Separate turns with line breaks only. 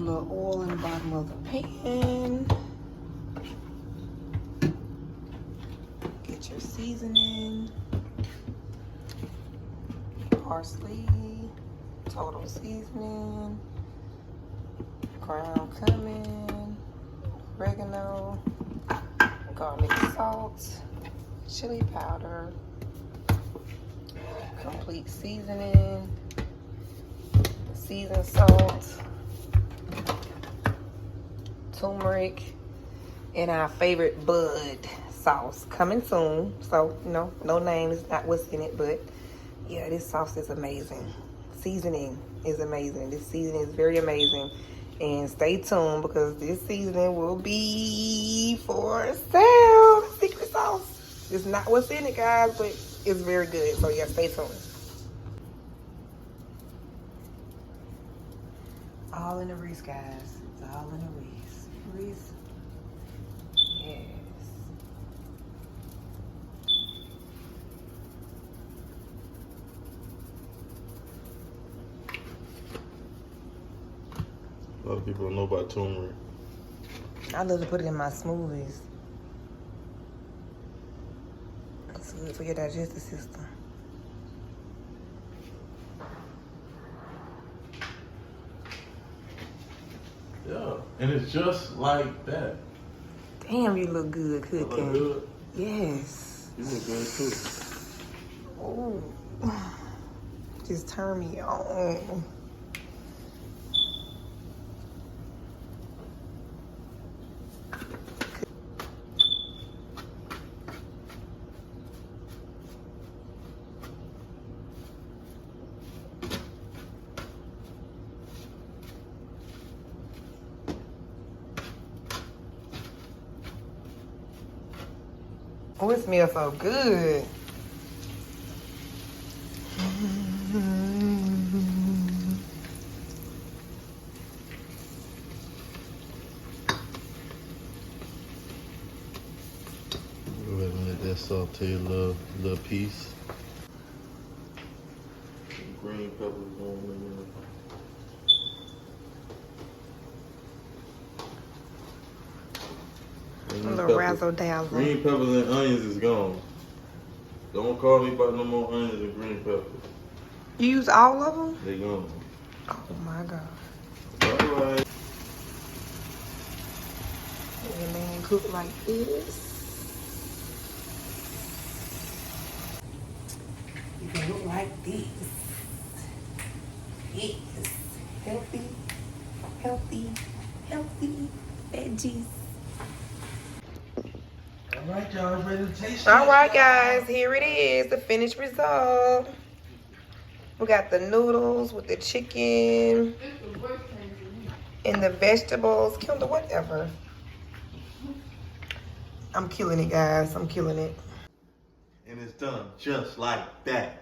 little oil in the bottom of the pan. Get your seasoning. Parsley, total seasoning, ground cumin, oregano, garlic salt, chili powder, complete seasoning, seasoned salt, turmeric, and our favorite bud sauce coming soon. So, you know, no name is not what's in it, but yeah, this sauce is amazing. Seasoning is amazing. This seasoning is very amazing. And stay tuned because this seasoning will be for sale. Secret sauce. It's not what's in it, guys, but it's very good. So yeah, stay tuned. All in the Reese, guys. It's all in the Reese. Reese. Yes.
A lot of people don't know about turmeric.
I love to put it in my smoothies. It's good for your digestive system.
Yeah, and it's just like that.
Damn, you look good
You
cooking.
look good.
Yes.
You look good too.
Oh, just turn me on. Oh, it smells so good.
Go ahead and let that saute a little piece. Some green peppers going in there.
A little razzle dazzle.
Green peppers and onions is gone. Don't call me about no more onions and green peppers.
You use all of them?
They gone.
Oh my God.
Alright.
Your man cook like this. You can look like this. Yes. Healthy, healthy, healthy veggies.
Alright, y'all, ready to taste it?
All right, guys, here it is, the finished result. We got the noodles with the chicken and the vegetables. Kendall, whatever. I'm killing it, guys. I'm killing it.
And it's done just like that.